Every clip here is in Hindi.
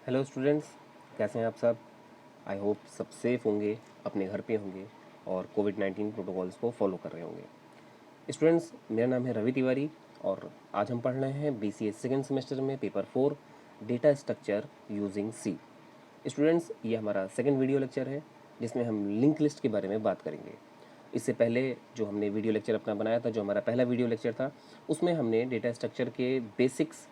हेलो स्टूडेंट्स, कैसे हैं आप सब। आई होप सब सेफ़ होंगे, अपने घर पे होंगे और कोविड-19 प्रोटोकॉल्स को फॉलो कर रहे होंगे। स्टूडेंट्स, मेरा नाम है रवि तिवारी और आज हम पढ़ रहे हैं बीसीए सेकेंड सेमेस्टर में paper 4 data structure using C. Students, ये हमारा सेकेंड वीडियो लेक्चर है जिसमें हम लिंक लिस्ट के बारे में बात करेंगे। इससे पहले जो हमने वीडियो लेक्चर अपना बनाया था, जो हमारा पहला वीडियो लेक्चर था, उसमें हमने डेटा स्ट्रक्चर के बेसिक्स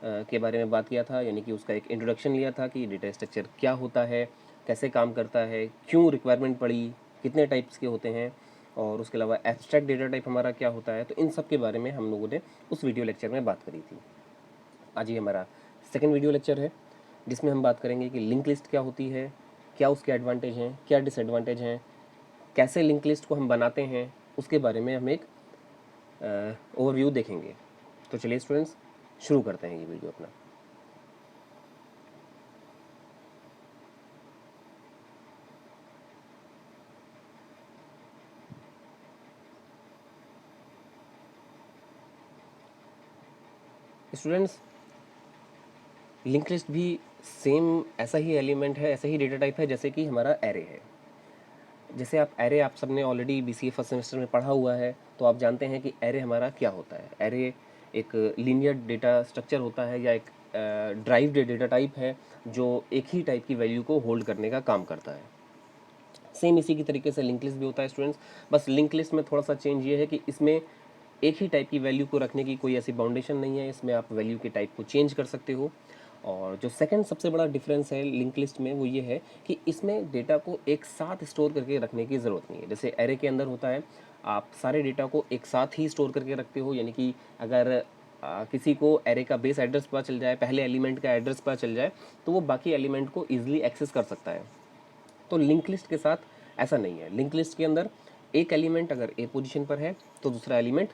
के बारे में बात किया था, यानी कि उसका एक इंट्रोडक्शन लिया था कि डेटा स्ट्रक्चर क्या होता है, कैसे काम करता है, क्यों रिक्वायरमेंट पड़ी, कितने टाइप्स के होते हैं और उसके अलावा एब्स्ट्रैक्ट डेटा टाइप हमारा क्या होता है। तो इन सब के बारे में हम लोगों ने उस वीडियो लेक्चर में बात करी थी। आज ये हमारा सेकेंड वीडियो लेक्चर है जिसमें हम बात करेंगे कि लिंक लिस्ट क्या होती है, क्या उसके एडवांटेज हैं, क्या डिसएडवांटेज हैं, कैसे लिंक लिस्ट को हम बनाते हैं, उसके बारे में हम एक ओवरव्यू देखेंगे। तो चलिए स्टूडेंट्स, शुरू करते हैं ये वीडियो अपना। स्टूडेंट्स, लिंक लिस्ट भी सेम ऐसा ही एलिमेंट है, ऐसा ही डेटा टाइप है जैसे कि हमारा एरे है। जैसे आप सबने ऑलरेडी बीसीए फर्स्ट सेमेस्टर में पढ़ा हुआ है, तो आप जानते हैं कि एरे हमारा क्या होता है। एरे एक लीनियर डेटा स्ट्रक्चर होता है या एक ड्राइव्ड डेटा टाइप है जो एक ही टाइप की वैल्यू को होल्ड करने का काम करता है। सेम इसी की तरीके से लिंक लिस्ट भी होता है स्टूडेंट्स। बस लिंक लिस्ट में थोड़ा सा चेंज ये है कि इसमें एक ही टाइप की वैल्यू को रखने की कोई ऐसी बाउंडेशन नहीं है, इसमें आप वैल्यू के टाइप को चेंज कर सकते हो। और जो सेकंड सबसे बड़ा डिफरेंस है लिंक लिस्ट में वो ये है कि इसमें डेटा को एक साथ स्टोर करके रखने की ज़रूरत नहीं है। जैसे एरे के अंदर होता है, आप सारे डेटा को एक साथ ही स्टोर करके रखते हो, यानी कि अगर किसी को एरे का बेस एड्रेस पता चल जाए, पहले एलिमेंट का एड्रेस पता चल जाए, तो वो बाकी एलिमेंट को ईजिली एक्सेस कर सकता है। तो लिंक लिस्ट के साथ ऐसा नहीं है। लिंक लिस्ट के अंदर एक एलिमेंट अगर ए पोजीशन पर है तो दूसरा एलिमेंट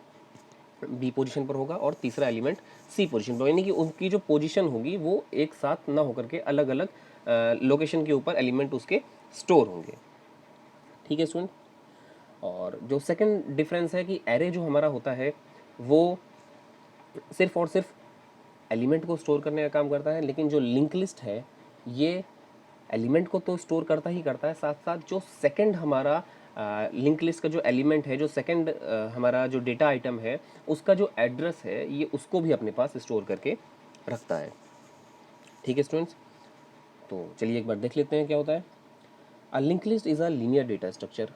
बी पोजीशन पर होगा और तीसरा एलिमेंट सी पोजीशन पर, यानी कि उनकी जो पोजीशन होगी वो एक साथ ना होकर के अलग अलग लोकेशन के ऊपर एलिमेंट उसके स्टोर होंगे। ठीक है स्टूडेंट। और जो सेकंड डिफरेंस है कि एरे जो हमारा होता है वो सिर्फ और सिर्फ एलिमेंट को स्टोर करने का काम करता है, लेकिन जो लिंक लिस्ट है ये एलिमेंट को तो स्टोर करता ही करता है, साथ साथ जो सेकंड हमारा लिंक लिस्ट का जो एलिमेंट है, जो सेकंड हमारा जो डेटा आइटम है उसका जो एड्रेस है ये उसको भी अपने पास स्टोर करके रखता है। ठीक है स्टूडेंट्स, तो चलिए एक बार देख लेते हैं क्या होता है। A link list is a linear data structure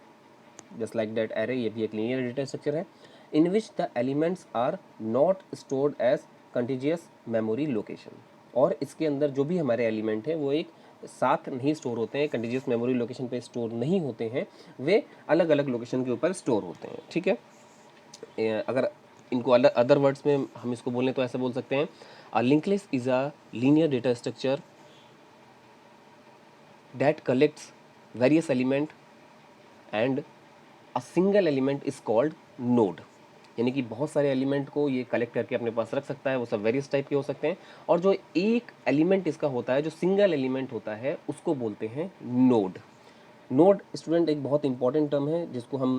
just like that array, ये भी एक लीनियर डेटा स्ट्रक्चर है in which the elements are not stored as contiguous memory location. और इसके अंदर जो भी हमारे एलिमेंट हैं वो एक साथ नहीं स्टोर होते हैं, कंटिजियस मेमोरी लोकेशन पे स्टोर नहीं होते हैं, वे अलग अलग लोकेशन के ऊपर स्टोर होते हैं। ठीक है। अगर इनको अदर वर्ड्स में हम इसको बोलें तो ऐसे बोल सकते हैं, अ link list is a linear data structure that collects various element and a single element is called node. यानी कि बहुत सारे एलिमेंट को ये कलेक्ट करके अपने पास रख सकता है, वो सब वेरियस टाइप के हो सकते हैं। और जो एक एलिमेंट इसका होता है, जो सिंगल एलिमेंट होता है, उसको बोलते हैं नोड। नोड स्टूडेंट एक बहुत इंपॉर्टेंट टर्म है जिसको हम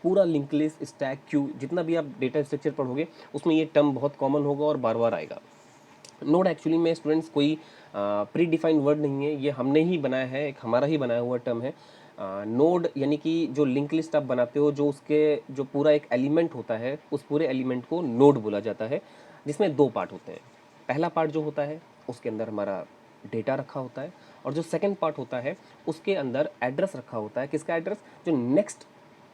पूरा लिंक लिस्ट, स्टैक, क्यू, जितना भी आप डेटा स्ट्रक्चर पढ़ोगे उसमें ये टर्म बहुत कॉमन होगा और बार बार आएगा। नोड एक्चुअली में स्टूडेंट्स कोई प्री डिफाइंड वर्ड नहीं है, ये हमने ही बनाया है, एक हमारा ही बनाया हुआ टर्म है। नोड यानी कि जो लिंक लिस्ट आप बनाते हो, जो उसके जो पूरा एक एलिमेंट होता है, उस पूरे एलिमेंट को नोड बोला जाता है, जिसमें दो पार्ट होते हैं। पहला पार्ट जो होता है उसके अंदर हमारा डेटा रखा होता है, और जो सेकंड पार्ट होता है उसके अंदर एड्रेस रखा होता है। किसका एड्रेस? जो नेक्स्ट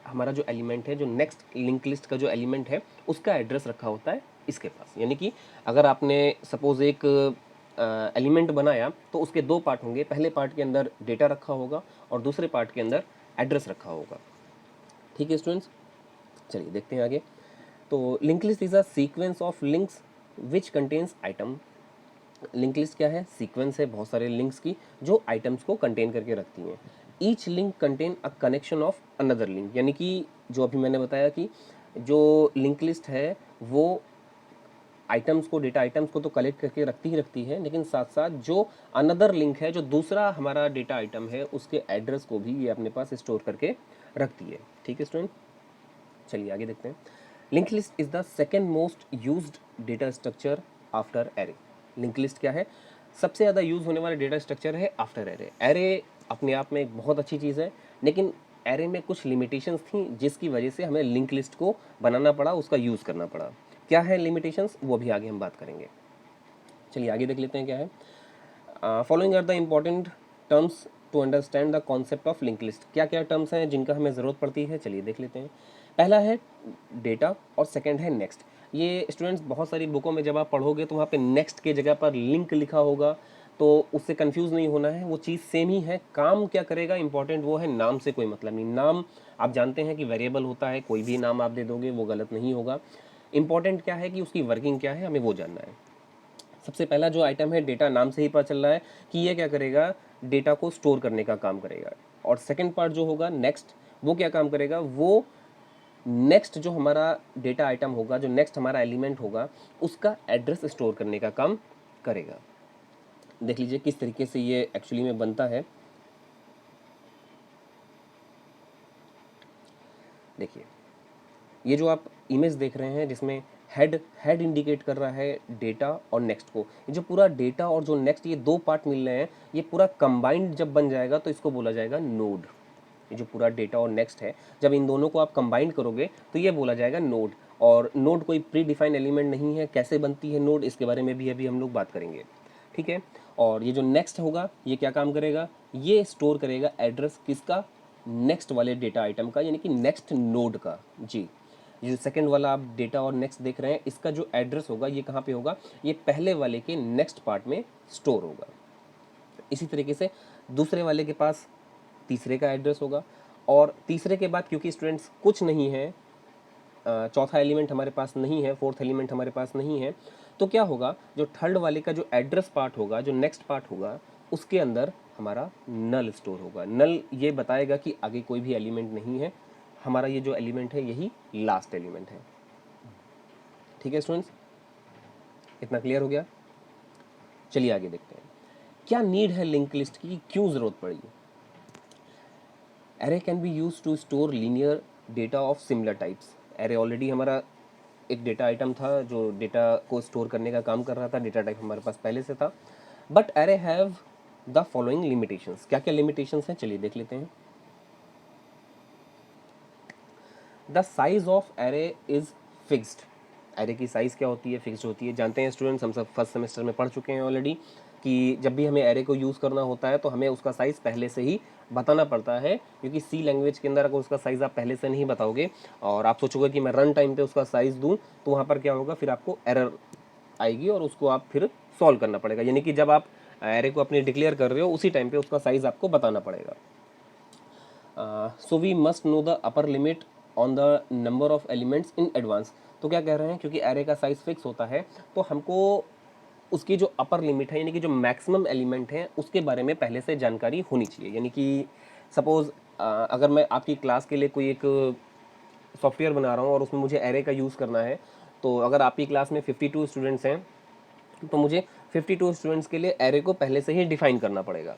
हमारा जो एलिमेंट है, जो नेक्स्ट लिंक लिस्ट का जो एलिमेंट है उसका एड्रेस रखा होता है इसके पास। यानी कि अगर आपने सपोज एक एलिमेंट बनाया तो उसके दो पार्ट होंगे, पहले पार्ट के अंदर डेटा रखा होगा और दूसरे पार्ट के अंदर एड्रेस रखा होगा। ठीक है स्टूडेंट्स, चलिए देखते हैं आगे। तो link list is a sequence of links which contains item. Link list क्या है? सीक्वेंस है बहुत सारे लिंक्स की जो आइटम्स को कंटेन करके रखती हैं। Each link contain a connection of another link, यानी कि जो अभी मैंने बताया कि जो लिंक लिस्ट है वो आइटम्स को, डेटा आइटम्स को तो कलेक्ट करके रखती ही रखती है, लेकिन साथ साथ जो अनदर लिंक है, जो दूसरा हमारा डेटा आइटम है, उसके एड्रेस को भी ये अपने पास स्टोर करके रखती है। ठीक है स्टूडेंट, चलिए आगे देखते हैं। Link list is the second most used data structure after array. Link list क्या है? सबसे ज़्यादा यूज़ होने वाला डेटा स्ट्रक्चर है आफ्टर एरे। एरे अपने आप में एक बहुत अच्छी चीज़ है, लेकिन एरे में कुछ लिमिटेशंस थी जिसकी वजह से हमें लिंक लिस्ट को बनाना पड़ा, उसका यूज़ करना पड़ा। क्या है लिमिटेशंस, वो भी आगे हम बात करेंगे। चलिए आगे देख लेते हैं क्या है। Following are the important terms to understand the concept of link list. क्या क्या टर्म्स हैं जिनका हमें ज़रूरत पड़ती है, चलिए देख लेते हैं। पहला है डेटा और सेकंड है नेक्स्ट। ये स्टूडेंट्स बहुत सारी बुकों में जब आप पढ़ोगे तो वहाँ पे नेक्स्ट के जगह पर लिंक लिखा होगा, तो उससे कंफ्यूज नहीं होना है, वो चीज़ सेम ही है। काम क्या करेगा इंपॉर्टेंट वो है, नाम से कोई मतलब नहीं। नाम आप जानते हैं कि वेरिएबल होता है, कोई भी नाम आप दे दोगे वो गलत नहीं होगा। इंपॉर्टेंट क्या है कि उसकी वर्किंग क्या है, हमें वो जानना है। सबसे पहला जो आइटम है डेटा, नाम से ही पता चल रहा है कि ये क्या करेगा, डेटा को स्टोर करने का काम करेगा। और सेकंड पार्ट जो होगा नेक्स्ट, वो क्या काम करेगा, वो नेक्स्ट जो हमारा डेटा आइटम होगा, जो नेक्स्ट हमारा एलिमेंट होगा, उसका एड्रेस स्टोर करने का काम करेगा। देख लीजिए किस तरीके से ये एक्चुअली में बनता है। देखिए ये जो आप इमेज देख रहे हैं जिसमें हेड हेड इंडिकेट कर रहा है डेटा और नेक्स्ट को, ये जो पूरा डेटा और जो नेक्स्ट ये दो पार्ट मिल रहे हैं, ये पूरा कंबाइंड जब बन जाएगा तो इसको बोला जाएगा नोड। ये जो पूरा डेटा और नेक्स्ट है, जब इन दोनों को आप कंबाइंड करोगे तो ये बोला जाएगा नोड। और नोड कोई प्री डिफाइंड एलिमेंट नहीं है, कैसे बनती है नोड इसके बारे में भी अभी हम लोग बात करेंगे, ठीक है। और ये जो नेक्स्ट होगा ये क्या काम करेगा, ये स्टोर करेगा एड्रेस किसका, नेक्स्ट वाले डेटा आइटम का, यानी कि नेक्स्ट नोड का। जी, ये जो सेकंड वाला आप डेटा और नेक्स्ट देख रहे हैं, इसका जो एड्रेस होगा ये कहाँ पे होगा, ये पहले वाले के नेक्स्ट पार्ट में स्टोर होगा। इसी तरीके से दूसरे वाले के पास तीसरे का एड्रेस होगा, और तीसरे के बाद क्योंकि स्टूडेंट्स कुछ नहीं है, चौथा एलिमेंट हमारे पास नहीं है, फोर्थ एलिमेंट हमारे पास नहीं है, तो क्या होगा, जो थर्ड वाले का जो एड्रेस पार्ट होगा, जो नेक्स्ट पार्ट होगा, उसके अंदर हमारा नल स्टोर होगा। नल ये बताएगा कि आगे कोई भी एलिमेंट नहीं है, हमारा ये जो एलिमेंट है यही लास्ट एलिमेंट है। ठीक है स्टूडेंट्स, इतना क्लियर हो गया। चलिए आगे देखते हैं, क्या नीड है लिंक लिस्ट की, क्यों ज़रूरत पड़ी। Array can be use to store linear data of similar types. Array already हमारा एक डेटा आइटम था जो डेटा को स्टोर करने का काम कर रहा था, डेटा टाइप हमारे पास पहले से था। But array have the following limitations. क्या क्या लिमिटेशंस हैं, चलिए देख लेते हैं। The size of array is fixed. Array की साइज़ क्या होती है, फिक्स्ड होती है। जानते हैं स्टूडेंट्स, हम सब फर्स्ट सेमेस्टर में पढ़ चुके हैं ऑलरेडी कि जब भी हमें एरे को यूज़ करना होता है तो हमें उसका साइज़ पहले से ही बताना पड़ता है, क्योंकि सी लैंग्वेज के अंदर अगर उसका साइज़ आप पहले से नहीं बताओगे और आप सोचोगे कि मैं रन टाइम पे उसका साइज़ दूं, तो वहाँ पर क्या होगा, फिर आपको एरर आएगी और उसको आप फिर सॉल्व करना पड़ेगा। यानी कि जब आप एरे को अपने डिक्लेयर कर रहे हो उसी टाइम पे उसका साइज़ आपको बताना पड़ेगा। So we must know the upper limit on the number of elements in advance. तो क्या कह रहे हैं, क्योंकि एरे का साइज फिक्स होता है तो हमको उसकी जो अपर लिमिट है, यानी कि जो मैक्सिमम एलिमेंट है, उसके बारे में पहले से जानकारी होनी चाहिए। यानी कि सपोज़ अगर मैं आपकी क्लास के लिए कोई एक सॉफ्टवेयर बना रहा हूँ और उसमें मुझे एरे का यूज़ करना है, तो अगर आपकी क्लास में 52 स्टूडेंट्स हैं तो मुझे 52 स्टूडेंट्स के लिए एरे को पहले से ही डिफाइन करना पड़ेगा।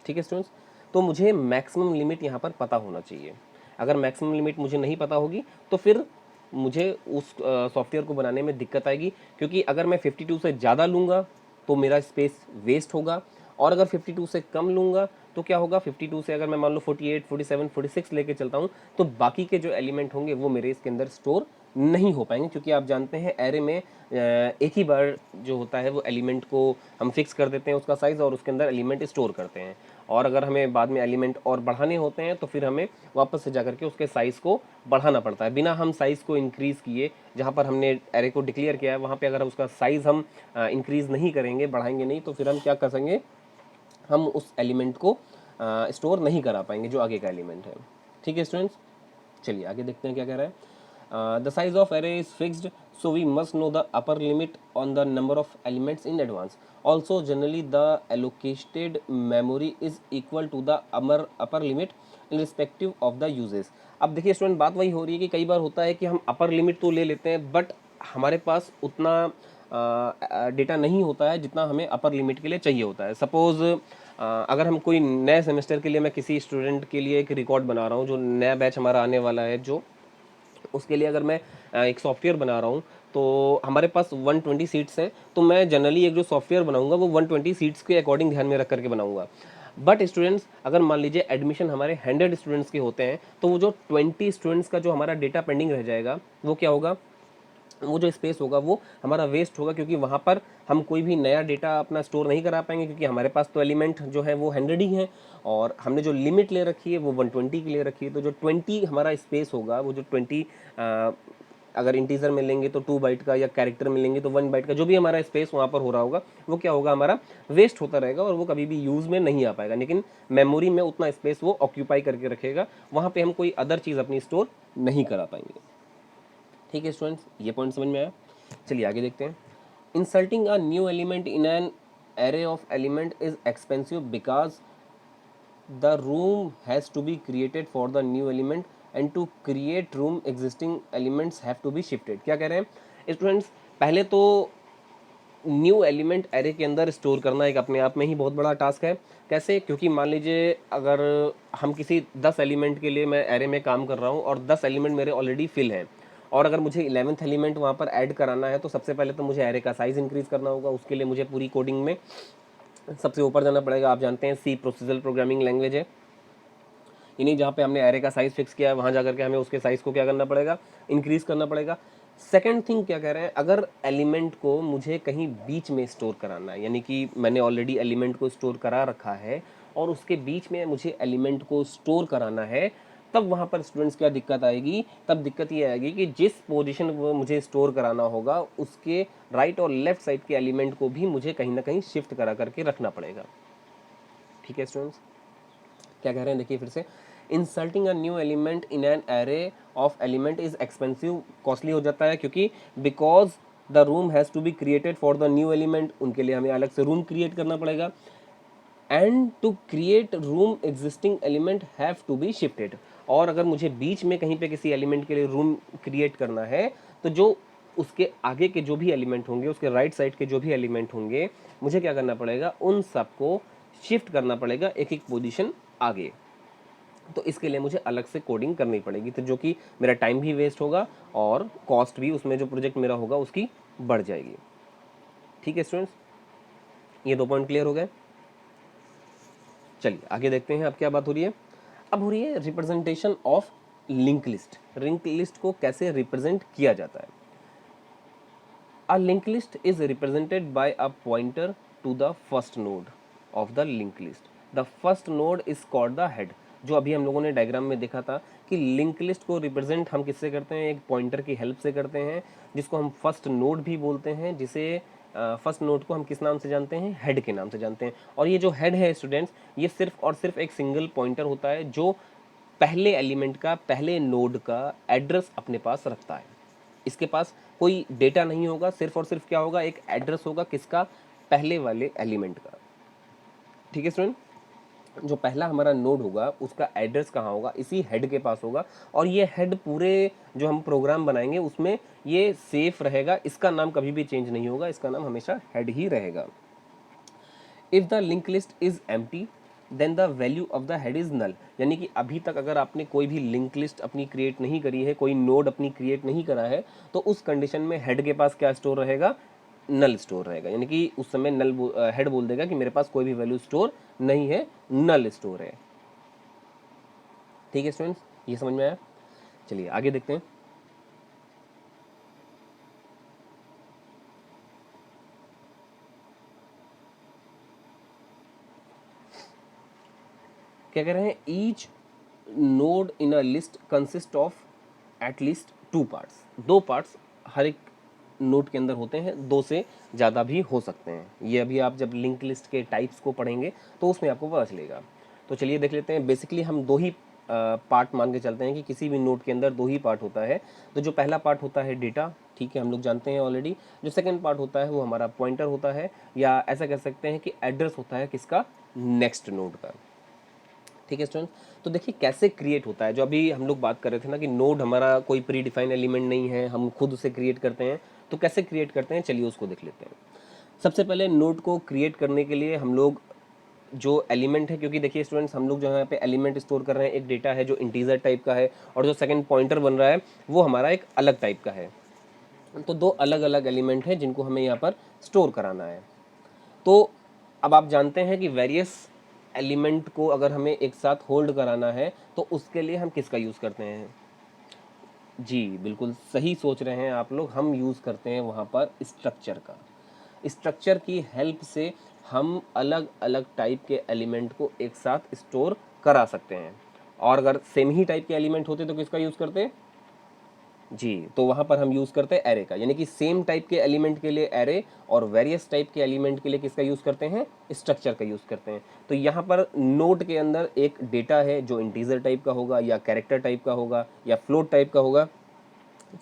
ठीक है स्टूडेंट्स, तो मुझे मैक्सिमम लिमिट यहाँ पर पता होना चाहिए। अगर मैक्सिमम लिमिट मुझे नहीं पता होगी तो फिर मुझे उस सॉफ्टवेयर को बनाने में दिक्कत आएगी, क्योंकि अगर मैं 52 से ज़्यादा लूँगा तो मेरा स्पेस वेस्ट होगा, और अगर 52 से कम लूँगा तो क्या होगा, 52 से अगर मैं मान लो 48, 47, 46 लेके चलता हूँ तो बाकी के जो एलिमेंट होंगे वो मेरे इसके अंदर स्टोर नहीं हो पाएंगे, क्योंकि आप जानते हैं एरे में एक ही बार जो होता है वो एलिमेंट को हम फिक्स कर देते हैं उसका साइज़, और उसके अंदर एलिमेंट स्टोर करते हैं। और अगर हमें बाद में एलिमेंट और बढ़ाने होते हैं तो फिर हमें वापस से जाकर के उसके साइज़ को बढ़ाना पड़ता है, बिना हम साइज़ को इंक्रीज़ किए। जहाँ पर हमने एरे को डिक्लेयर किया है वहाँ पे अगर उसका साइज़ हम इंक्रीज़ नहीं करेंगे, बढ़ाएंगे नहीं, तो फिर हम क्या कर सकेंगे, हम उस एलिमेंट को स्टोर नहीं करा पाएंगे जो आगे का एलिमेंट है। ठीक है स्टूडेंट्स, चलिए आगे देखते हैं क्या कह रहा है। The size of array is fixed, so we must know the upper limit on the number of elements in advance. Also, generally the allocated memory is equal to the upper limit irrespective of the uses. अब देखिए स्टूडेंट, बात वही हो रही है कि कई बार होता है कि हम अपर लिमिट तो ले लेते हैं बट हमारे पास उतना डेटा नहीं होता है जितना हमें अपर लिमिट के लिए चाहिए होता है। सपोज़ अगर हम कोई नए सेमेस्टर के लिए, मैं किसी स्टूडेंट के लिए एक रिकॉर्ड बना रहा हूँ, जो नया बैच हमारा आने वाला है, जो उसके लिए अगर मैं एक सॉफ्टवेयर बना रहा हूँ, तो हमारे पास 120 सीट्स हैं, तो मैं जनरली एक जो सॉफ्टवेयर बनाऊंगा वो 120 सीट्स के अकॉर्डिंग ध्यान में रख करके बनाऊंगा। बट स्टूडेंट्स, अगर मान लीजिए एडमिशन हमारे 100 स्टूडेंट्स के होते हैं, तो वो जो 20 स्टूडेंट्स का जो हमारा डेटा पेंडिंग रह जाएगा, वो क्या होगा, वो जो स्पेस होगा वो हमारा वेस्ट होगा, क्योंकि वहाँ पर हम कोई भी नया डेटा अपना स्टोर नहीं करा पाएंगे, क्योंकि हमारे पास तो एलिमेंट जो है वो 100 ही है, और हमने जो लिमिट ले रखी है वो 120 की ले रखी है। तो जो 20 हमारा स्पेस होगा, वो जो 20 अगर इंटीजर में लेंगे तो 2 बाइट का, या कैरेक्टर में लेंगे तो 1 बाइट का, जो भी हमारा स्पेस वहाँ पर हो रहा होगा, वो क्या होगा, हमारा वेस्ट होता रहेगा, और वो कभी भी यूज़ में नहीं आ पाएगा। लेकिन मेमोरी में उतना स्पेस वो ऑक्यूपाई करके रखेगा, वहाँ पे हम कोई अदर चीज़ अपनी स्टोर नहीं करा पाएंगे। ठीक है स्टूडेंट्स, ये पॉइंट समझ में आया। चलिए आगे देखते हैं। Inserting a new element in N array of element is expensive because the room has to be created for the new element, and to create room existing elements have to be shifted। क्या कह रहे हैं स्टूडेंट्स, पहले तो न्यू एलिमेंट एरे के अंदर स्टोर करना एक अपने आप में ही बहुत बड़ा टास्क है। कैसे? क्योंकि मान लीजिए अगर हम किसी 10 एलिमेंट के लिए मैं एरे में काम कर रहा हूँ और 10 एलिमेंट मेरे ऑलरेडी फिल हैं, और अगर मुझे 11th एलिमेंट वहाँ पर ऐड कराना है, तो सबसे पहले तो मुझे एरे का साइज़ इंक्रीज़ करना होगा। उसके लिए मुझे पूरी कोडिंग में सबसे ऊपर जाना पड़ेगा। आप जानते हैं सी प्रोसीजरल प्रोग्रामिंग लैंग्वेज है, यानी जहाँ पे हमने एरे का साइज़ फिक्स किया है, वहाँ जा करके हमें उसके साइज़ को क्या करना पड़ेगा, इंक्रीज़ करना पड़ेगा। सेकंड थिंग क्या कह रहे हैं, अगर एलिमेंट को मुझे कहीं बीच में स्टोर कराना है, यानी कि मैंने ऑलरेडी एलिमेंट को स्टोर करा रखा है और उसके बीच में मुझे एलिमेंट को स्टोर कराना है, तब वहाँ पर स्टूडेंट्स क्या दिक्कत आएगी, तब दिक्कत ये आएगी कि जिस पोजीशन वो मुझे स्टोर कराना होगा, उसके राइट और लेफ्ट साइड के एलिमेंट को भी मुझे कहीं ना कहीं शिफ्ट करा करके रखना पड़ेगा। ठीक है स्टूडेंट्स, क्या कह रहे हैं देखिए फिर से। Inserting a new element in an array of element is expensive, costly हो जाता है, क्योंकि because the room has to be created for the new element, उनके लिए हमें अलग से रूम क्रिएट करना पड़ेगा। And to create room existing element have to be shifted, और अगर मुझे बीच में कहीं पे किसी एलिमेंट के लिए रूम क्रिएट करना है, तो जो उसके आगे के जो भी एलिमेंट होंगे, उसके राइट साइड के जो भी एलिमेंट होंगे, मुझे क्या करना पड़ेगा, उन सबको शिफ्ट करना पड़ेगा एक एक पोजीशन आगे। तो इसके लिए मुझे अलग से कोडिंग करनी पड़ेगी, तो जो कि मेरा टाइम भी वेस्ट होगा और कॉस्ट भी उसमें जो प्रोजेक्ट मेरा होगा उसकी बढ़ जाएगी। ठीक है स्टूडेंट्स, ये 2 पॉइंट क्लियर हो गए। चलिए आगे देखते हैं अब क्या बात हो रही है। अब हो रही है representation of link list. Link list को कैसे रिप्रेजेंट किया जाता है। A link list is represented by a pointer to the first node of the link list. The first node is called the head. जो अभी हम लोगों ने डायग्राम में देखा था कि लिंक लिस्ट को रिप्रेजेंट हम किससे करते हैं, एक पॉइंटर की हेल्प से करते हैं, जिसको हम फर्स्ट नोड भी बोलते हैं, जिसे फर्स्ट नोड को हम किस नाम से जानते हैं, हेड के नाम से जानते हैं। और ये जो हेड है स्टूडेंट्स, ये सिर्फ और सिर्फ एक सिंगल पॉइंटर होता है जो पहले एलिमेंट का, पहले नोड का एड्रेस अपने पास रखता है। इसके पास कोई डेटा नहीं होगा, सिर्फ और सिर्फ क्या होगा, एक एड्रेस होगा, किसका, पहले वाले एलिमेंट का। ठीक है स्टूडेंट, जो पहला हमारा नोड होगा उसका एड्रेस कहाँ होगा, इसी हेड के पास होगा, और ये हेड पूरे जो हम प्रोग्राम बनाएंगे उसमें ये सेफ रहेगा, इसका नाम कभी भी चेंज नहीं होगा, इसका नाम हमेशा हेड ही रहेगा। If the link list is empty then the value of the head is null. यानी कि अभी तक अगर आपने कोई भी लिंक लिस्ट अपनी क्रिएट नहीं करी है, कोई नोड अपनी क्रिएट नहीं करा है, तो उस कंडीशन में हेड के पास क्या स्टोर रहेगा, नल स्टोर रहेगा। यानी कि उस समय हेड बोल देगा कि मेरे पास कोई भी वैल्यू स्टोर नहीं है, नल स्टोर है। ठीक है स्टूडेंट्स, ये समझ में आया। चलिए आगे देखते हैं। क्या कह रहे हैं, each node in a list consist of at least 2 parts. 2 parts हर एक नोड के अंदर होते हैं, 2 से ज़्यादा भी हो सकते हैं। ये अभी आप जब लिंक लिस्ट के टाइप्स को पढ़ेंगे तो उसमें आपको पता चलेगा। तो चलिए देख लेते हैं। बेसिकली हम 2 ही पार्ट मान के चलते हैं कि किसी भी नोड के अंदर 2 ही पार्ट होता है। तो जो पहला पार्ट होता है डेटा, ठीक है, हम लोग जानते हैं ऑलरेडी। जो सेकंड पार्ट होता है वो हमारा पॉइंटर होता है, या ऐसा कह सकते हैं कि एड्रेस होता है किसका, नेक्स्ट नोड का। ठीक है स्टूडेंट, तो देखिए कैसे क्रिएट होता है। जो अभी हम लोग बात कर रहे थे ना कि नोड हमारा कोई प्री डिफाइन एलिमेंट नहीं है, हम खुद उसे क्रिएट करते हैं। तो कैसे क्रिएट करते हैं, चलिए उसको देख लेते हैं। सबसे पहले नोड को क्रिएट करने के लिए हम लोग जो एलिमेंट है, क्योंकि देखिए स्टूडेंट्स हम लोग जो यहाँ पे एलिमेंट स्टोर कर रहे हैं, एक डेटा है जो इंटीजर टाइप का है, और जो सेकंड पॉइंटर बन रहा है वो हमारा एक अलग टाइप का है। तो दो अलग अलग एलिमेंट हैं जिनको हमें यहाँ पर स्टोर कराना है। तो अब आप जानते हैं कि वेरियस एलिमेंट को अगर हमें एक साथ होल्ड कराना है तो उसके लिए हम किसका यूज़ करते हैं? जी बिल्कुल सही सोच रहे हैं आप लोग, हम यूज़ करते हैं वहाँ पर स्ट्रक्चर का। स्ट्रक्चर की हेल्प से हम अलग अलग टाइप के एलिमेंट को एक साथ स्टोर करा सकते हैं। और अगर सेम ही टाइप के एलिमेंट होते तो किसका यूज़ करते? जी, तो वहाँ पर हम यूज़ करते हैं एरे का, यानी कि सेम टाइप के एलिमेंट के लिए एरे और वेरियस टाइप के एलिमेंट के लिए किसका यूज़ करते हैं? स्ट्रक्चर का यूज़ करते हैं। तो यहाँ पर नोड के अंदर एक डेटा है जो इंटीजर टाइप का होगा या कैरेक्टर टाइप का होगा या फ्लोट टाइप का होगा।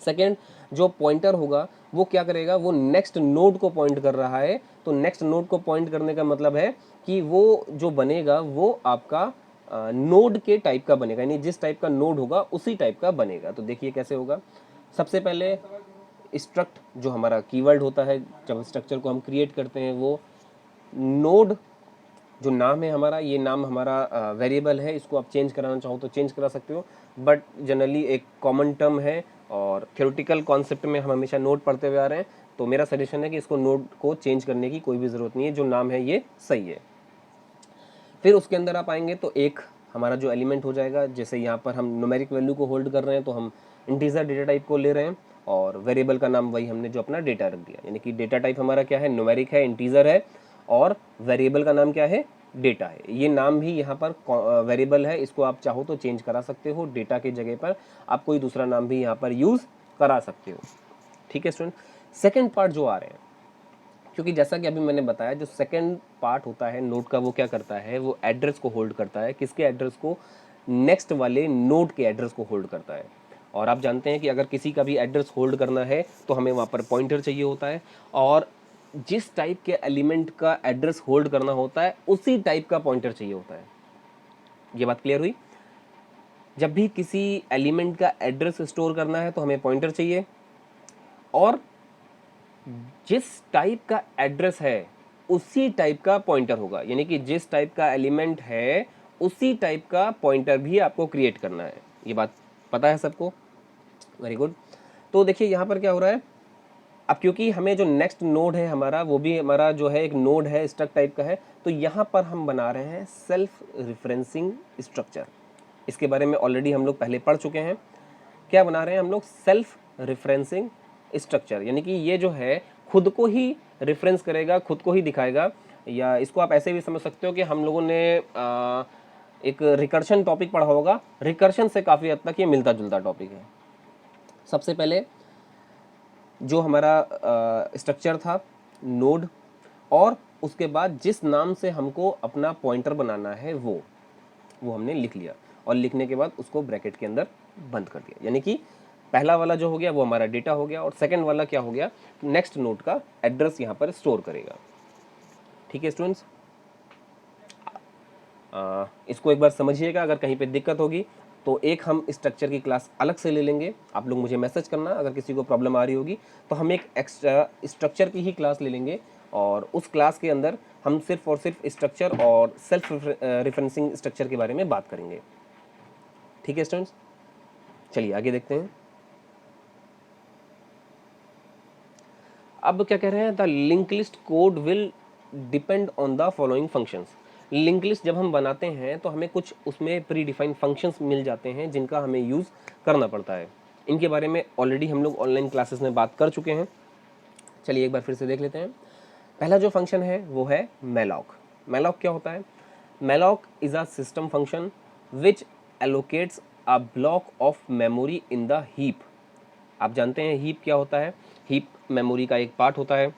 सेकेंड, जो पॉइंटर होगा वो क्या करेगा? वो नेक्स्ट नोड को पॉइंट कर रहा है। तो नेक्स्ट नोड को पॉइंट करने का मतलब है कि वो जो बनेगा वो आपका नोड के टाइप का बनेगा, यानी जिस टाइप का नोड होगा उसी टाइप का बनेगा। तो देखिए कैसे होगा। सबसे पहले स्ट्रक्ट जो हमारा कीवर्ड होता है जब स्ट्रक्चर को हम क्रिएट करते हैं, वो नोड जो नाम है हमारा, ये नाम हमारा वेरिएबल है, इसको आप चेंज कराना चाहो तो चेंज करा सकते हो, बट जनरली एक कॉमन टर्म है और थ्योरेटिकल कॉन्सेप्ट में हम हमेशा नोड पढ़ते हुए आ रहे हैं। तो मेरा सजेशन है कि इसको नोड को चेंज करने की कोई भी ज़रूरत नहीं है, जो नाम है ये सही है। फिर उसके अंदर आप आएंगे तो एक हमारा जो एलिमेंट हो जाएगा, जैसे यहाँ पर हम न्यूमेरिक वैल्यू को होल्ड कर रहे हैं तो हम इंटीजर डेटा टाइप को ले रहे हैं और वेरिएबल का नाम वही हमने जो अपना डेटा रख दिया, यानी कि डेटा टाइप हमारा क्या है? न्यूमेरिक है, इंटीजर है, और वेरिएबल का नाम क्या है? डेटा है। ये नाम भी यहाँ पर वेरिएबल है, इसको आप चाहो तो चेंज करा सकते हो, डेटा के जगह पर आप कोई दूसरा नाम भी यहाँ पर यूज़ करा सकते हो। ठीक है स्टूडेंट। सेकेंड पार्ट जो आ रहे हैं, क्योंकि जैसा कि अभी मैंने बताया, जो सेकंड पार्ट होता है नोड का, वो क्या करता है? वो एड्रेस को होल्ड करता है। किसके एड्रेस को? नेक्स्ट वाले नोड के एड्रेस को होल्ड करता है। और आप जानते हैं कि अगर किसी का भी एड्रेस होल्ड करना है तो हमें वहाँ पर पॉइंटर चाहिए होता है, और जिस टाइप के एलिमेंट का एड्रेस होल्ड करना होता है उसी टाइप का पॉइंटर चाहिए होता है। ये बात क्लियर हुई? जब भी किसी एलिमेंट का एड्रेस स्टोर करना है तो हमें पॉइंटर चाहिए, और जिस टाइप का एड्रेस है उसी टाइप का पॉइंटर होगा, यानी कि जिस टाइप का एलिमेंट है उसी टाइप का पॉइंटर भी आपको क्रिएट करना है। ये बात पता है सबको? Very good. तो देखिए यहाँ पर क्या हो रहा है, अब क्योंकि हमें जो नेक्स्ट नोड है हमारा, वो भी हमारा जो है एक नोड है, स्ट्रक्ट टाइप का है, तो यहाँ पर हम बना रहे हैं सेल्फ रिफरेंसिंग स्ट्रक्चर। इसके बारे में ऑलरेडी हम लोग पहले पढ़ चुके हैं। क्या बना रहे हैं हम लोग? सेल्फ रिफरेंसिंग स्ट्रक्चर, यानी कि ये जो है खुद को ही रिफरेंस करेगा, खुद को ही दिखाएगा। या इसको आप ऐसे भी समझ सकते हो कि हम लोगों ने एक रिकर्शन टॉपिक पढ़ा होगा, रिकर्शन से काफ़ी हद तक ये मिलता जुलता टॉपिक है। सबसे पहले जो हमारा स्ट्रक्चर था नोड, और उसके बाद जिस नाम से हमको अपना पॉइंटर बनाना है वो हमने लिख लिया, और लिखने के बाद उसको ब्रैकेट के अंदर बंद कर दिया। यानी कि पहला वाला जो हो गया वो हमारा डेटा हो गया, और सेकंड वाला क्या हो गया? नेक्स्ट नोड का एड्रेस यहाँ पर स्टोर करेगा। ठीक है स्टूडेंट्स, इसको एक बार समझिएगा। अगर कहीं पे दिक्कत होगी तो एक हम स्ट्रक्चर की क्लास अलग से ले लेंगे, आप लोग मुझे मैसेज करना अगर किसी को प्रॉब्लम आ रही होगी, तो हम एक एक्स्ट्रा स्ट्रक्चर की ही क्लास ले लेंगे, और उस क्लास के अंदर हम सिर्फ और सिर्फ स्ट्रक्चर और सेल्फ रेफरेंसिंग स्ट्रक्चर के बारे में बात करेंगे। ठीक है स्टूडेंट्स, चलिए आगे देखते हैं। अब क्या कह रहे हैं? The link list code will depend on the following functions. Link list जब हम बनाते हैं तो हमें कुछ उसमें प्री डिफाइंड फंक्शंस मिल जाते हैं जिनका हमें यूज़ करना पड़ता है। इनके बारे में ऑलरेडी हम लोग ऑनलाइन क्लासेस में बात कर चुके हैं। चलिए एक बार फिर से देख लेते हैं। पहला जो फंक्शन है वो है मैलॉक। मैलॉक क्या होता है? Malloc is a system function which allocates a block of memory in the heap. आप जानते हैं हीप क्या होता है? हीप मेमोरी का एक पार्ट होता है।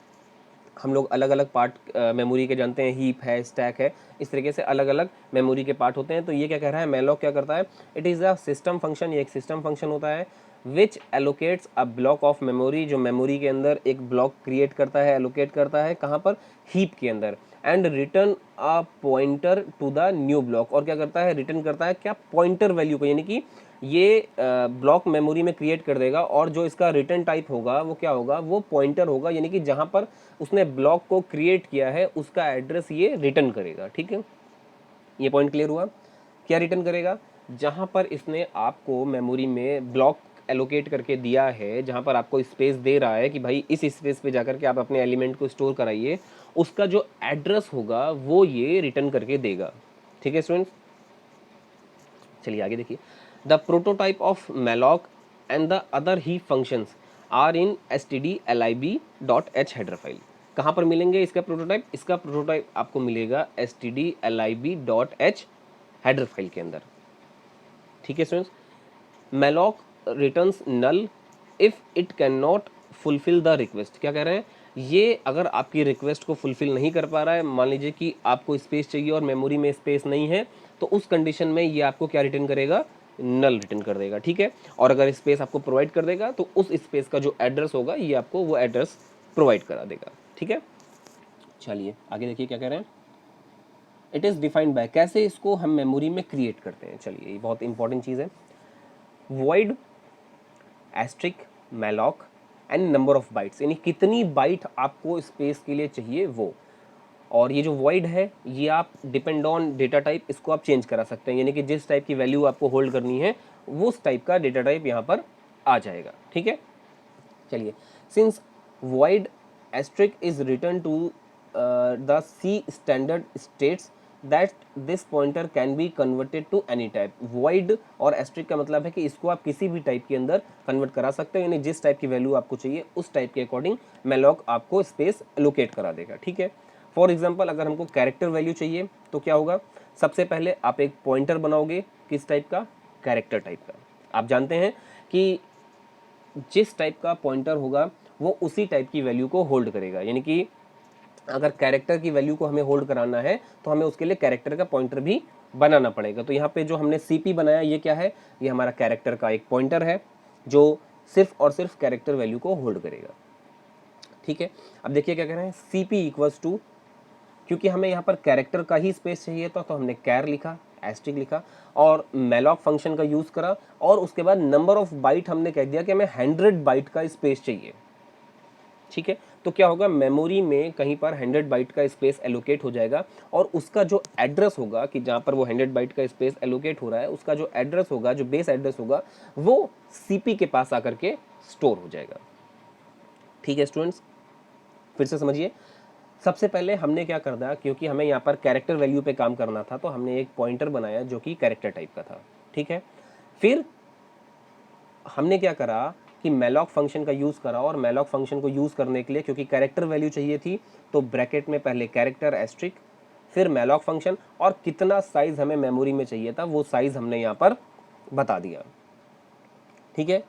हम लोग अलग अलग पार्ट मेमोरी के जानते हैं, हीप है, स्टैक है, इस तरीके से अलग अलग मेमोरी के पार्ट होते हैं। तो ये क्या कह रहा है? मैलॉक क्या करता है? It is a system function, ये एक सिस्टम फंक्शन होता है which allocates a block of memory, जो मेमोरी के अंदर एक ब्लॉक क्रिएट करता है, एलोकेट करता है, कहाँ पर? हीप के अंदर, and return a pointer to the new block. और क्या करता है? रिटर्न करता है क्या? पॉइंटर वैल्यू को, यानी कि ये ब्लॉक मेमोरी में क्रिएट कर देगा, और जो इसका रिटर्न टाइप होगा वो क्या होगा? वो पॉइंटर होगा, यानी कि जहाँ पर उसने ब्लॉक को क्रिएट किया है उसका एड्रेस ये रिटर्न करेगा। ठीक है, ये पॉइंट क्लियर हुआ? क्या रिटर्न करेगा? जहाँ पर इसने आपको मेमोरी में ब्लॉक एलोकेट करके दिया है, जहाँ पर आपको स्पेस दे रहा है कि भाई इस स्पेस पे जाकर के आप अपने एलिमेंट को स्टोर कराइए, उसका जो एड्रेस होगा वो ये रिटर्न करके देगा। ठीक है स्टूडेंट्स, चलिए आगे देखिए। The prototype of malloc and the other he functions are in stdlib.h header file. कहाँ पर मिलेंगे इसका प्रोटोटाइप? इसका प्रोटोटाइप आपको मिलेगा stdlib.h हेडर फाइल के अंदर। ठीक है students, malloc returns null if it can not fulfill the request. क्या कह रहे हैं? ये अगर आपकी रिक्वेस्ट को फुलफिल नहीं कर पा रहा है, मान लीजिए कि आपको स्पेस चाहिए और मेमोरी में स्पेस नहीं है, तो उस कंडीशन में ये आपको क्या रिटर्न करेगा? नल रिटर्न कर देगा। ठीक है, और अगर स्पेस आपको प्रोवाइड कर देगा तो उस स्पेस का जो एड्रेस होगा ये आपको वो एड्रेस प्रोवाइड करा देगा। ठीक है, चलिए आगे देखिए क्या कह रहे हैं। इट इज़ डिफाइंड बाय, कैसे इसको हम मेमोरी में क्रिएट करते हैं। चलिए ये बहुत इंपॉर्टेंट चीज़ है। void asterisk malloc and number of bytes, यानी कितनी बाइट आपको स्पेस के लिए चाहिए वो। और ये जो void है ये आप डिपेंड ऑन डेटा टाइप इसको आप चेंज करा सकते हैं, यानी कि जिस टाइप की वैल्यू आपको होल्ड करनी है वो उस टाइप का डेटा टाइप यहाँ पर आ जाएगा। ठीक है, चलिए, since void asterisk is written to the C standard states that this pointer can be converted to any type। void और asterisk का मतलब है कि इसको आप किसी भी टाइप के अंदर कन्वर्ट करा सकते हो, यानी जिस टाइप की वैल्यू आपको चाहिए उस टाइप के अकॉर्डिंग malloc आपको स्पेस एलोकेट करा देगा। ठीक है, फॉर एग्जाम्पल अगर हमको कैरेक्टर वैल्यू चाहिए तो क्या होगा? सबसे पहले आप एक पॉइंटर बनाओगे, किस टाइप का? कैरेक्टर टाइप का। आप जानते हैं कि जिस टाइप का पॉइंटर होगा वो उसी टाइप की वैल्यू को होल्ड करेगा, यानी कि अगर कैरेक्टर की वैल्यू को हमें होल्ड कराना है तो हमें उसके लिए कैरेक्टर का पॉइंटर भी बनाना पड़ेगा। तो यहाँ पे जो हमने CP बनाया ये क्या है? ये हमारा कैरेक्टर का एक पॉइंटर है जो सिर्फ और सिर्फ कैरेक्टर वैल्यू को होल्ड करेगा। ठीक है, अब देखिए क्या कह रहे हैं। CP इक्वल्स टू, क्योंकि हमें यहाँ पर कैरेक्टर का ही स्पेस चाहिए था तो हमने कैर लिखा, एस्ट्रिक लिखा और malloc फंक्शन का यूज़ करा, और उसके बाद नंबर ऑफ बाइट हमने कह दिया कि हमें 100 बाइट का स्पेस चाहिए। ठीक है, तो क्या होगा? मेमोरी में कहीं पर 100 बाइट का स्पेस एलोकेट हो जाएगा, और उसका जो एड्रेस होगा कि जहाँ पर वो 100 बाइट का स्पेस एलोकेट हो रहा है उसका जो एड्रेस होगा, जो बेस एड्रेस होगा, वो CP के पास आकर के स्टोर हो जाएगा। ठीक है स्टूडेंट्स, फिर से समझिए। सबसे पहले हमने क्या कर दिया, क्योंकि हमें यहाँ पर कैरेक्टर वैल्यू पे काम करना था तो हमने एक पॉइंटर बनाया जो कि कैरेक्टर टाइप का था। ठीक है, फिर हमने क्या करा कि malloc फंक्शन का यूज़ करा, और malloc फंक्शन को यूज़ करने के लिए क्योंकि कैरेक्टर वैल्यू चाहिए थी तो ब्रैकेट में पहले कैरेक्टर एस्ट्रिक, फिर malloc फंक्शन, और कितना साइज़ हमें मेमोरी में चाहिए था वो साइज़ हमने यहाँ पर बता दिया। ठीक है,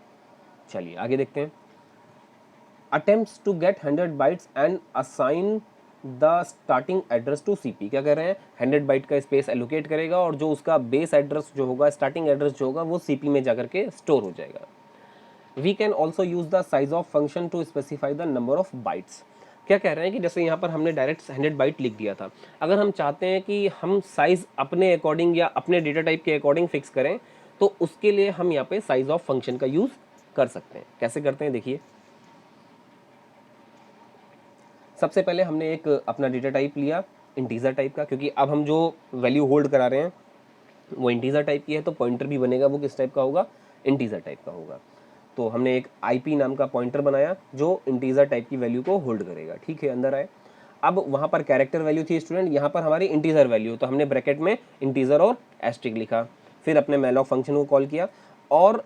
चलिए आगे देखते हैं। attempts to get 100 bytes and assign the starting address to CP। क्या कह रहे हैं? 100 बाइट का स्पेस एलोकेट करेगा और जो उसका बेस एड्रेस जो होगा, स्टार्टिंग एड्रेस जो होगा, वो CP में जाकर के स्टोर हो जाएगा। We can also use the size of function to specify the number of bytes. क्या कह रहे हैं कि जैसे यहाँ पर हमने डायरेक्ट 100 बाइट लिख दिया था, अगर हम चाहते हैं कि हम साइज अपने अकॉर्डिंग या अपने डेटा टाइप के अकॉर्डिंग फिक्स करें तो उसके लिए हम यहाँ पे साइज ऑफ फंक्शन का यूज कर सकते हैं। कैसे करते हैं देखिए। सबसे पहले हमने एक अपना डेटा टाइप लिया इंटीजर टाइप का, क्योंकि अब हम जो वैल्यू होल्ड करा रहे हैं वो इंटीजर टाइप की है, तो पॉइंटर भी बनेगा वो किस टाइप का होगा? इंटीजर टाइप का होगा। तो हमने एक IP नाम का पॉइंटर बनाया जो इंटीजर टाइप की वैल्यू को होल्ड करेगा। ठीक है, अंदर आए। अब वहाँ पर कैरेक्टर वैल्यू थी स्टूडेंट, यहाँ पर हमारी इंटीजर वैल्यू, तो हमने ब्रैकेट में इंटीजर और एस्ट्रिक लिखा, फिर अपने malloc फंक्शन को कॉल किया, और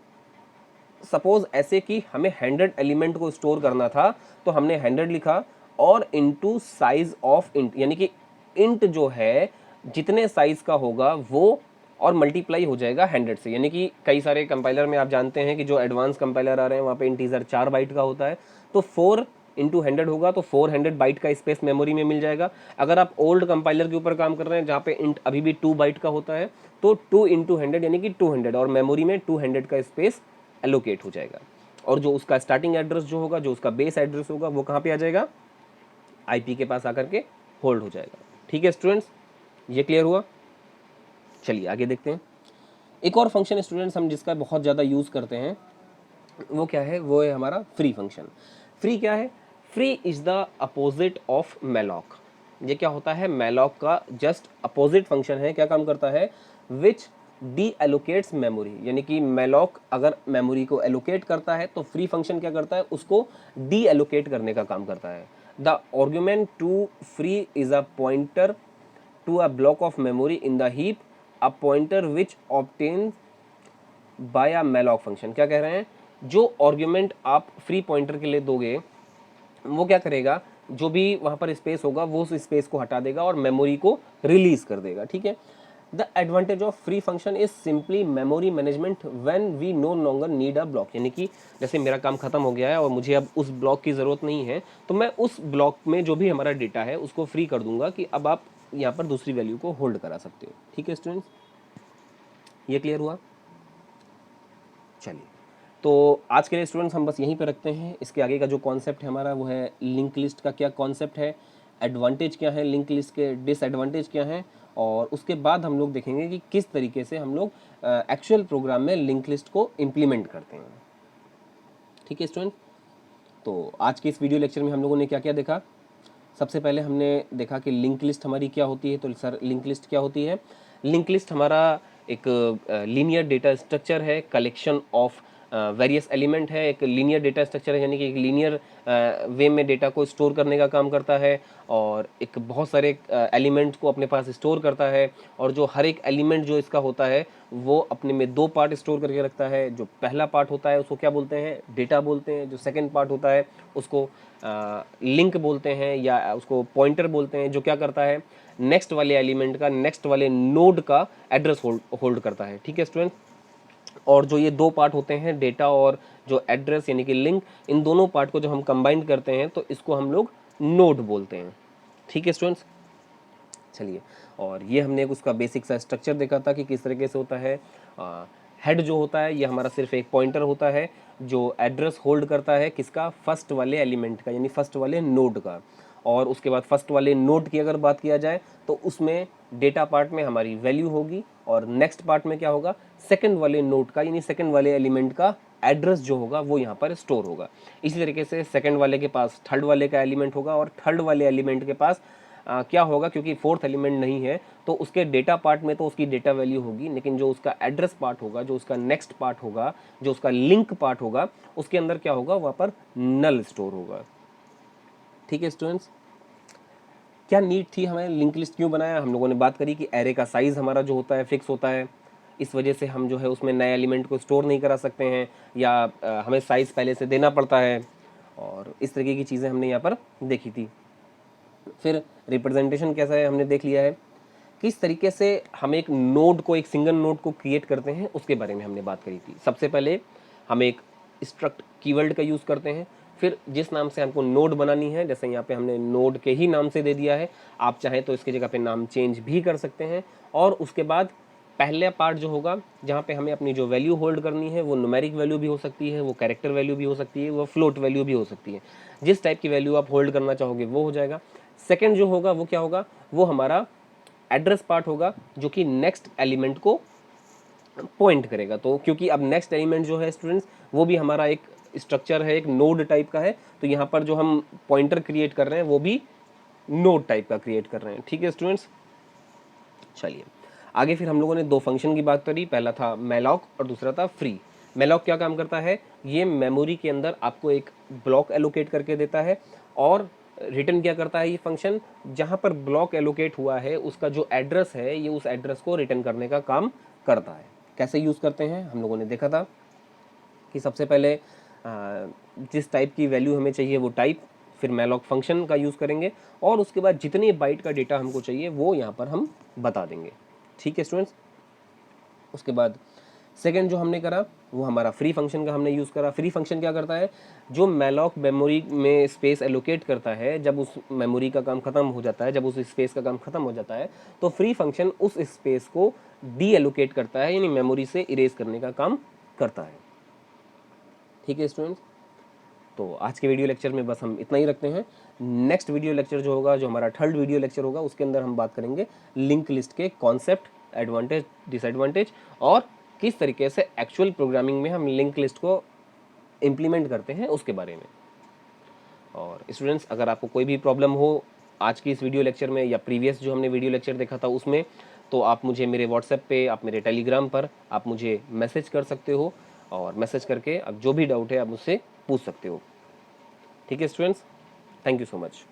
सपोज ऐसे कि हमें 100 एलिमेंट को स्टोर करना था तो हमने 100 लिखा और इनटू साइज ऑफ इंट, यानी कि इंट जो है जितने साइज का होगा वो और मल्टीप्लाई हो जाएगा 100 से, यानी कि कई सारे कंपाइलर में आप जानते हैं कि जो एडवांस कंपाइलर आ रहे हैं वहाँ पे इंटीजर 4 बाइट का होता है, तो 4 इंटू 100 होगा तो 400 बाइट का स्पेस मेमोरी में मिल जाएगा। अगर आप ओल्ड कंपाइलर के ऊपर काम कर रहे हैं जहाँ पे इंट अभी भी 2 बाइट का होता है तो 2 इंटू 100 यानी कि 200, और मेमोरी में 200 का स्पेस एलोकेट हो जाएगा, और जो उसका स्टार्टिंग एड्रेस जो होगा, जो उसका बेस एड्रेस होगा, वो कहाँ पे आ जाएगा? IP के पास आकर के होल्ड हो जाएगा। ठीक है स्टूडेंट्स, ये क्लियर हुआ? चलिए आगे देखते हैं। एक और फंक्शन स्टूडेंट्स हम जिसका बहुत ज़्यादा यूज़ करते हैं वो क्या है? वो है हमारा फ्री फंक्शन। फ्री क्या है? Free is the opposite of malloc। ये क्या होता है? malloc का जस्ट अपोजिट फंक्शन है। क्या काम करता है? विच डी एलोकेट्स मेमोरी, यानी कि malloc अगर मेमोरी को एलोकेट करता है तो फ्री फंक्शन क्या करता है, उसको डी एलोकेट करने का काम करता है। The argument to free is a pointer to a block of memory in the heap, a pointer which obtain by a malloc function. क्या कह रहे हैं, जो आर्गुमेंट आप फ्री पॉइंटर के लिए दोगे वो क्या करेगा, जो भी वहाँ पर स्पेस होगा वो उस स्पेस को हटा देगा और मेमोरी को रिलीज कर देगा, ठीक है। The advantage of free function is simply memory management when we no longer need a block, यानी कि जैसे मेरा काम खत्म हो गया है और मुझे अब उस ब्लॉक की ज़रूरत नहीं है, तो मैं उस ब्लॉक में जो भी हमारा डेटा है उसको फ्री कर दूंगा कि अब आप यहाँ पर दूसरी वैल्यू को होल्ड करा सकते हो, ठीक है स्टूडेंट्स, ये क्लियर हुआ। चलिए, तो आज के लिए स्टूडेंट्स हम बस यहीं पे रखते हैं। इसके आगे का जो कॉन्सेप्ट है हमारा वो है लिंक लिस्ट का क्या कॉन्सेप्ट है, एडवांटेज क्या है लिंक लिस्ट के, डिसएडवांटेज क्या है, और उसके बाद हम लोग देखेंगे कि किस तरीके से हम लोग एक्चुअल प्रोग्राम में लिंक लिस्ट को इम्प्लीमेंट करते हैं, ठीक है स्टूडेंट। तो आज के इस वीडियो लेक्चर में हम लोगों ने क्या क्या देखा। सबसे पहले हमने देखा कि लिंक लिस्ट हमारी क्या होती है। तो सर लिंक लिस्ट क्या होती है, लिंक लिस्ट हमारा एक लीनियर डेटा स्ट्रक्चर है, कलेक्शन ऑफ वेरियस एलिमेंट है, एक लीनियर डेटा स्ट्रक्चर है, यानी कि एक लीनियर वे में डेटा को स्टोर करने का काम करता है और एक बहुत सारे एलिमेंट को अपने पास स्टोर करता है। और जो हर एक एलिमेंट जो इसका होता है वो अपने में दो पार्ट स्टोर करके रखता है। जो पहला पार्ट होता है उसको क्या बोलते हैं, डेटा बोलते हैं। जो सेकंड पार्ट होता है उसको लिंक बोलते हैं या उसको पॉइंटर बोलते हैं, जो क्या करता है नेक्स्ट वाले एलिमेंट का, नेक्स्ट वाले नोड का एड्रेस होल्ड करता है, ठीक है स्टूडेंट। और जो ये दो पार्ट होते हैं डेटा और जो एड्रेस यानी कि लिंक, इन दोनों पार्ट को जब हम कंबाइन करते हैं तो इसको हम लोग नोड बोलते हैं, ठीक है स्टूडेंट्स। चलिए, और ये हमने एक उसका बेसिक सा स्ट्रक्चर देखा था कि किस तरीके से होता है। हेड जो होता है ये हमारा सिर्फ एक पॉइंटर होता है जो एड्रेस होल्ड करता है किसका, फर्स्ट वाले एलिमेंट का, यानी फर्स्ट वाले नोड का। और उसके बाद फर्स्ट वाले नोड की अगर बात किया जाए तो उसमें डेटा पार्ट में हमारी वैल्यू होगी और नेक्स्ट पार्ट में क्या होगा, सेकंड वाले नोड का यानी सेकंड वाले एलिमेंट का एड्रेस जो होगा वो यहाँ पर स्टोर होगा। इसी तरीके से सेकंड वाले के पास थर्ड वाले का एलिमेंट होगा और थर्ड वाले एलिमेंट के पास क्या होगा, क्योंकि फोर्थ एलिमेंट नहीं है तो उसके डेटा पार्ट में तो उसकी डेटा वैल्यू होगी, लेकिन जो उसका एड्रेस पार्ट होगा, जो उसका नेक्स्ट पार्ट होगा, जो उसका लिंक पार्ट होगा, उसके अंदर क्या होगा, वहाँ पर नल स्टोर होगा, ठीक है स्टूडेंट्स। क्या नीड थी हमें लिंक लिस्ट क्यों बनाया, हम लोगों ने बात करी कि एरे का साइज हमारा जो होता है फिक्स होता है, इस वजह से हम जो है उसमें नए एलिमेंट को स्टोर नहीं करा सकते हैं या हमें साइज पहले से देना पड़ता है, और इस तरीके की चीज़ें हमने यहाँ पर देखी थी। फिर रिप्रेजेंटेशन कैसा है हमने देख लिया है, किस तरीके से हम एक नोड को, एक सिंगल नोड को क्रिएट करते हैं उसके बारे में हमने बात करी थी। सबसे पहले हम एक स्ट्रक्ट कीवर्ड का यूज़ करते हैं, फिर जिस नाम से हमको नोड बनानी है, जैसे यहाँ पे हमने नोड के ही नाम से दे दिया है, आप चाहें तो इसकी जगह पे नाम चेंज भी कर सकते हैं। और उसके बाद पहला पार्ट जो होगा जहाँ पे हमें अपनी जो वैल्यू होल्ड करनी है वो न्यूमेरिक वैल्यू भी हो सकती है, वो कैरेक्टर वैल्यू भी हो सकती है, वो फ्लोट वैल्यू भी हो सकती है, जिस टाइप की वैल्यू आप होल्ड करना चाहोगे वो हो जाएगा। सेकंड जो होगा वो क्या होगा, वो हमारा एड्रेस पार्ट होगा जो कि नेक्स्ट एलिमेंट को पॉइंट करेगा। तो क्योंकि अब नेक्स्ट एलिमेंट जो है स्टूडेंट्स वो भी हमारा एक स्ट्रक्चर है, एक नोड टाइप का है, तो यहाँ पर जो हम पॉइंटर क्रिएट कर रहे हैं वो भी नोड टाइप का क्रिएट कर रहे हैं, ठीक है स्टूडेंट्स। चलिए आगे फिर हम लोगों ने दो फंक्शन की बात करी, पहला था मैलॉक और दूसरा था फ्री। मैलॉक क्या काम करता है, ये मेमोरी के अंदर आपको एक ब्लॉक एलोकेट करके देता है और रिटर्न क्या करता है ये फंक्शन, जहाँ पर ब्लॉक एलोकेट हुआ है उसका जो एड्रेस है ये उस एड्रेस को रिटर्न करने का काम करता है। कैसे यूज़ करते हैं हम लोगों ने देखा था कि सबसे पहले जिस टाइप की वैल्यू हमें चाहिए वो टाइप, फिर मैलॉक फंक्शन का यूज़ करेंगे और उसके बाद जितने बाइट का डेटा हमको चाहिए वो यहाँ पर हम बता देंगे, ठीक है स्टूडेंट्स। उसके बाद सेकंड जो हमने करा वो हमारा फ्री फंक्शन का हमने यूज़ करा। फ्री फंक्शन क्या करता है, जो मैलॉक मेमोरी में स्पेस एलोकेट करता है, जब उस मेमोरी का काम खत्म हो जाता है, जब उस स्पेस का काम खत्म हो जाता है तो फ्री फंक्शन उस स्पेस को डी एलोकेट करता है, यानी मेमोरी से इरेज करने का काम करता है, ठीक है स्टूडेंट्स। तो आज के वीडियो लेक्चर में बस हम इतना ही रखते हैं। नेक्स्ट वीडियो लेक्चर जो होगा, जो हमारा थर्ड वीडियो लेक्चर होगा, उसके अंदर हम बात करेंगे लिंक लिस्ट के कॉन्सेप्ट, एडवांटेज, डिसएडवांटेज और किस तरीके से एक्चुअल प्रोग्रामिंग में हम लिंक लिस्ट को इम्प्लीमेंट करते हैं उसके बारे में। और स्टूडेंट्स अगर आपको कोई भी प्रॉब्लम हो आज की इस वीडियो लेक्चर में या प्रीवियस जो हमने वीडियो लेक्चर देखा था उसमें, तो आप मुझे मेरे व्हाट्सएप पे, आप मेरे टेलीग्राम पर आप मुझे मैसेज कर सकते हो, और मैसेज करके आप जो भी डाउट है आप मुझसे पूछ सकते हो। ठीक है students, thank you so much.